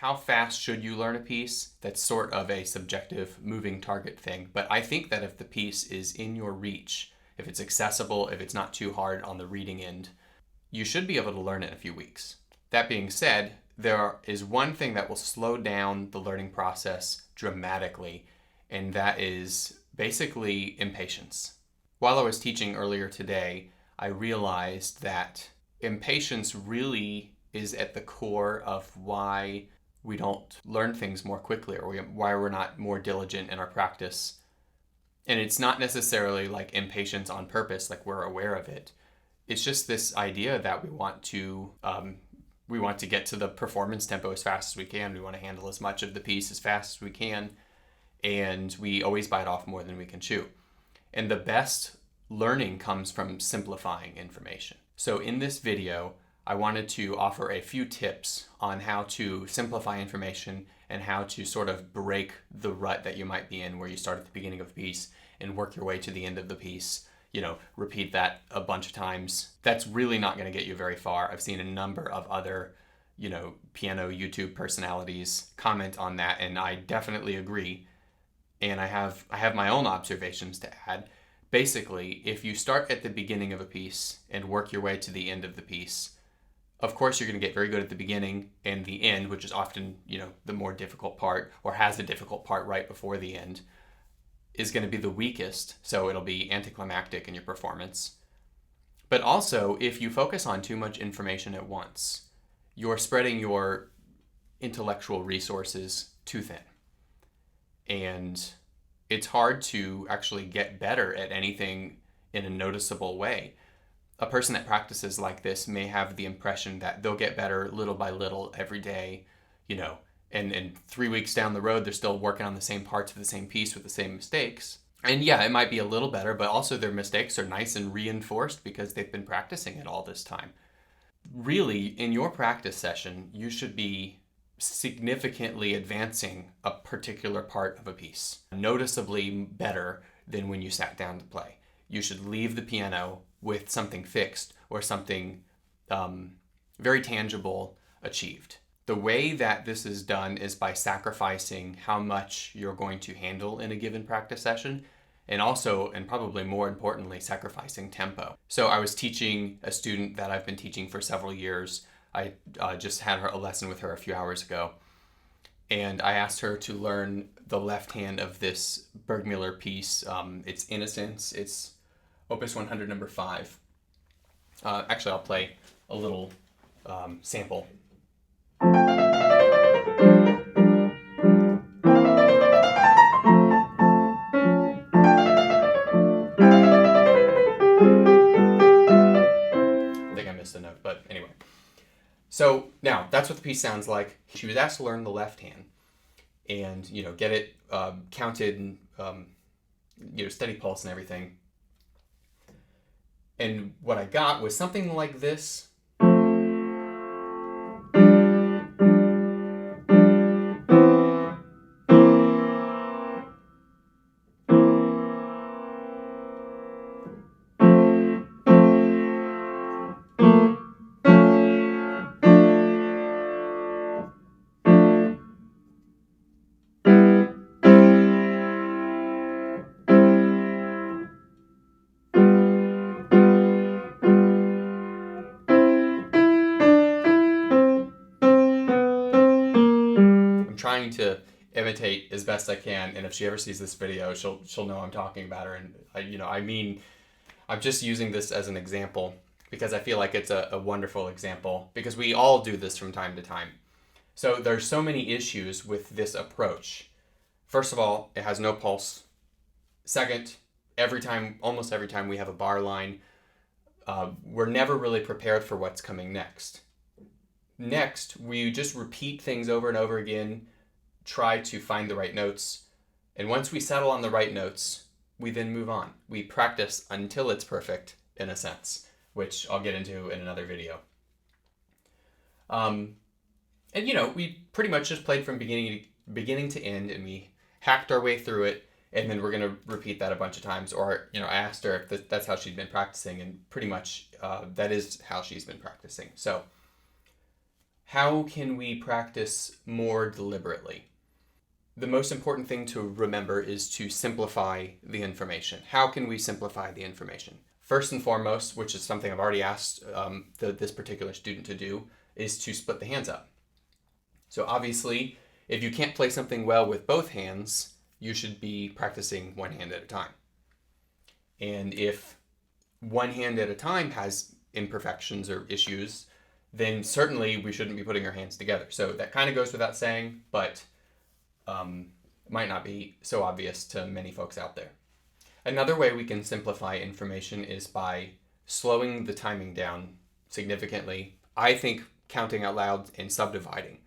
how fast should you learn a piece? That's sort of a subjective moving target thing. But I think that if the piece is in your reach, if it's accessible, if it's not too hard on the reading end, you should be able to learn it in a few weeks. That being said, there is one thing that will slow down the learning process dramatically, and that is basically impatience. While I was teaching earlier today, I realized that impatience really is at the core of why we don't learn things more quickly, or why we're not more diligent in our practice. And it's not necessarily like impatience on purpose, like we're aware of it. It's just this idea that we want to get to the performance tempo as fast as we can. We want to handle as much of the piece as fast as we can, and we always bite off more than we can chew. And the best learning comes from simplifying information. So in this video, I wanted to offer a few tips on how to simplify information and how to sort of break the rut that you might be in, where you start at the beginning of the piece and work your way to the end of the piece. Repeat that a bunch of times. That's really not going to get you very far. I've seen a number of other, piano YouTube personalities comment on that, and I definitely agree. And I have my own observations to add. Basically, if you start at the beginning of a piece and work your way to the end of the piece, of course you're going to get very good at the beginning, and the end, which is often, the more difficult part, or has a difficult part right before the end, is going to be the weakest, so it'll be anticlimactic in your performance. But also, if you focus on too much information at once, you're spreading your intellectual resources too thin. And it's hard to actually get better at anything in a noticeable way. A person that practices like this may have the impression that they'll get better little by little every day, and 3 weeks down the road, they're still working on the same parts of the same piece with the same mistakes. And yeah, it might be a little better, but also their mistakes are nice and reinforced because they've been practicing it all this time. Really, in your practice session, you should be significantly advancing a particular part of a piece, noticeably better than when you sat down to play. You should leave the piano with something fixed or something very tangible achieved. The way that this is done is by sacrificing how much you're going to handle in a given practice session, and also, and probably more importantly, sacrificing tempo. So I was teaching a student that I've been teaching for several years. I just had a lesson with her a few hours ago, and I asked her to learn the left hand of this Bergmüller piece. It's Innocence. It's Opus 100, number 5. Actually, I'll play a little sample. A note, but anyway. So now that's what the piece sounds like. She was asked to learn the left hand and, get it counted and, steady pulse and everything. And what I got was something like this. Trying to imitate as best I can, and if she ever sees this video, she'll know I'm talking about her. And I'm just using this as an example because I feel like it's a wonderful example, because we all do this from time to time. So there's so many issues with this approach. First of all, it has no pulse. Second, almost every time we have a bar line, we're never really prepared for what's coming next. Next, we just repeat things over and over again, try to find the right notes, and once we settle on the right notes, we then move on. We practice until it's perfect, in a sense, which I'll get into in another video. And we pretty much just played from beginning to end, and we hacked our way through it, and then we're going to repeat that a bunch of times. Or, I asked her if that's how she'd been practicing, and pretty much that is how she's been practicing. So How can we practice more deliberately? The most important thing to remember is to simplify the information. How can we simplify the information? First and foremost, which is something I've already asked this particular student to do, is to split the hands up. So obviously, if you can't play something well with both hands, you should be practicing one hand at a time. And if one hand at a time has imperfections or issues, then certainly we shouldn't be putting our hands together. So that kind of goes without saying, but might not be so obvious to many folks out there. Another way we can simplify information is by slowing the timing down significantly. I think counting out loud and subdividing.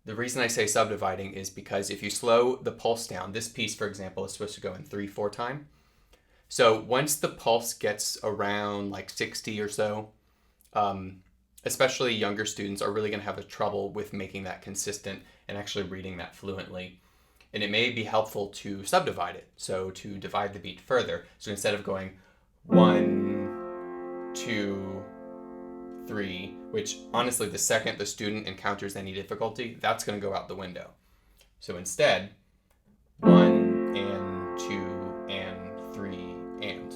The reason I say subdividing is because if you slow the pulse down, this piece, for example, is supposed to go in 3/4 time. So once the pulse gets around like 60 or so, especially younger students are really going to have a trouble with making that consistent and actually reading that fluently. And it may be helpful to subdivide it, so to divide the beat further. So instead of going 1, 2, 3, which honestly the second the student encounters any difficulty, that's going to go out the window. So instead, 1 and 2 and 3 and.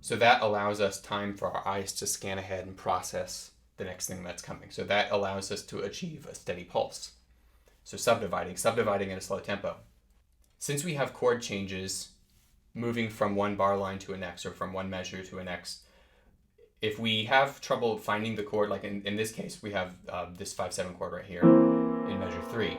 So that allows us time for our eyes to scan ahead and process the next thing that's coming. So that allows us to achieve a steady pulse. So subdividing at a slow tempo. Since we have chord changes moving from one bar line to a next or from one measure to a next, if we have trouble finding the chord, like in this case, we have this 5/7 chord right here in measure 3.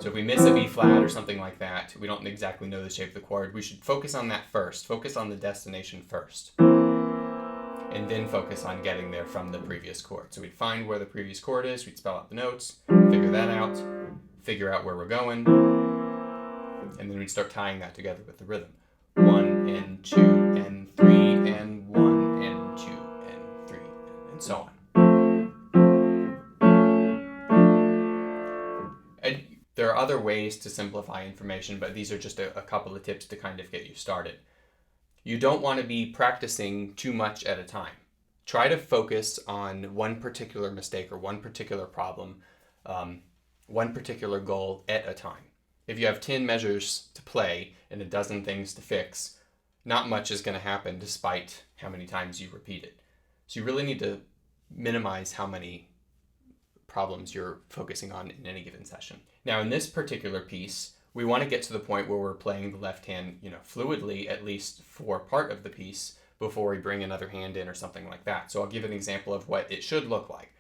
So if we miss a B flat or something like that, we don't exactly know the shape of the chord, we should focus on that first. Focus on the destination first. And then focus on getting there from the previous chord. So we'd find where the previous chord is, we'd spell out the notes, figure that out, figure out where we're going, and then we'd start tying that together with the rhythm. 1 and 2 and 3 and 1 and 2 and 3 and so on. And there are other ways to simplify information, but these are just a couple of tips to kind of get you started. You don't want to be practicing too much at a time. Try to focus on one particular mistake or one particular problem, one particular goal at a time. If you have 10 measures to play and a dozen things to fix, not much is going to happen despite how many times you repeat it. So you really need to minimize how many problems you're focusing on in any given session. Now in this particular piece, we want to get to the point where we're playing the left hand, fluidly, at least for part of the piece, before we bring another hand in or something like that. So I'll give an example of what it should look like.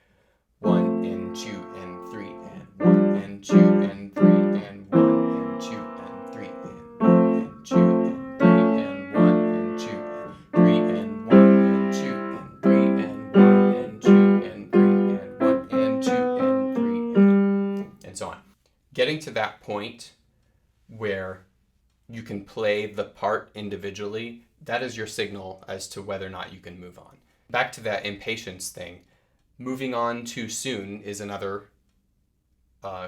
1 and 2 and 3 and 1 and 2 and 3 and 1 and 2 and 3 and 1 and 2 and 3 and 1 and 2 and 3 and 1 and 2 and 3 and 1 and 2 and 3 and 1 and 2 and 3 and so on. Getting to that point where you can play the part individually, that is your signal as to whether or not you can move on. Back to that impatience thing, moving on too soon is another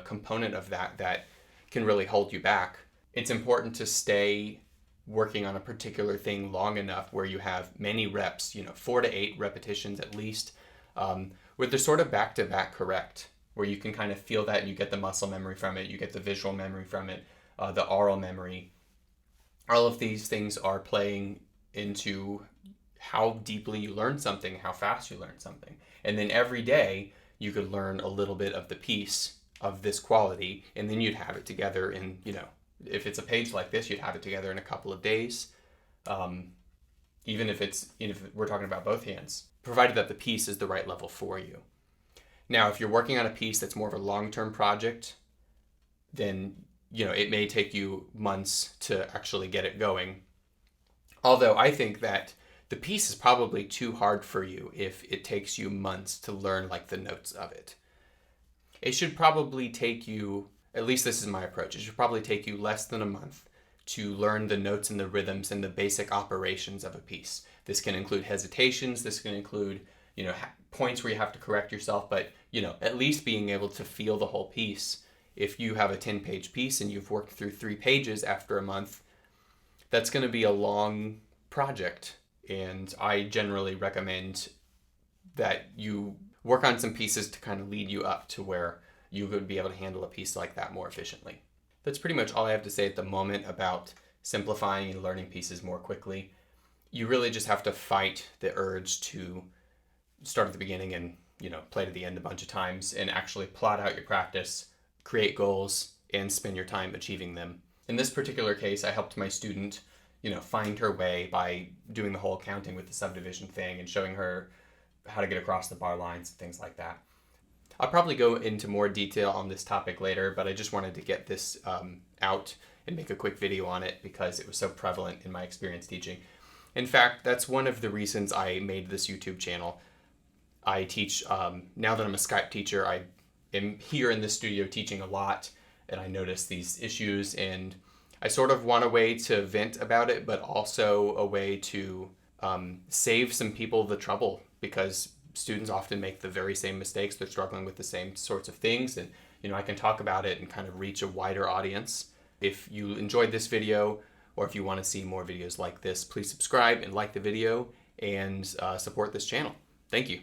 component of that can really hold you back. It's important to stay working on a particular thing long enough where you have many reps, 4 to 8 repetitions at least, with the sort of back-to-back correct, where you can kind of feel that and you get the muscle memory from it, you get the visual memory from it, the oral memory. All of these things are playing into how deeply you learn something, how fast you learn something. And then every day you could learn a little bit of the piece of this quality, and then you'd have it together in, if it's a page like this, you'd have it together in a couple of days. Even if we're talking about both hands, provided that the piece is the right level for you. Now, if you're working on a piece that's more of a long-term project, then it may take you months to actually get it going. Although I think that the piece is probably too hard for you if it takes you months to learn like the notes of it. It should probably take you, at least this is my approach, it should probably take you less than a month to learn the notes and the rhythms and the basic operations of a piece. This can include hesitations, this can include, points where you have to correct yourself, but, at least being able to feel the whole piece. If you have a 10-page piece and you've worked through 3 pages after a month, that's going to be a long project. And I generally recommend that you work on some pieces to kind of lead you up to where you would be able to handle a piece like that more efficiently. That's pretty much all I have to say at the moment about simplifying and learning pieces more quickly. You really just have to fight the urge to start at the beginning and, play to the end a bunch of times and actually plot out your practice, create goals, and spend your time achieving them. In this particular case, I helped my student, find her way by doing the whole counting with the subdivision thing and showing her how to get across the bar lines and things like that. I'll probably go into more detail on this topic later, but I just wanted to get this out and make a quick video on it because it was so prevalent in my experience teaching. In fact, that's one of the reasons I made this YouTube channel. I teach, now that I'm a Skype teacher, I am here in the studio teaching a lot, and I notice these issues, and I sort of want a way to vent about it, but also a way to save some people the trouble, because students often make the very same mistakes. They're struggling with the same sorts of things, and I can talk about it and kind of reach a wider audience. If you enjoyed this video, or if you want to see more videos like this, please subscribe and like the video and support this channel. Thank you.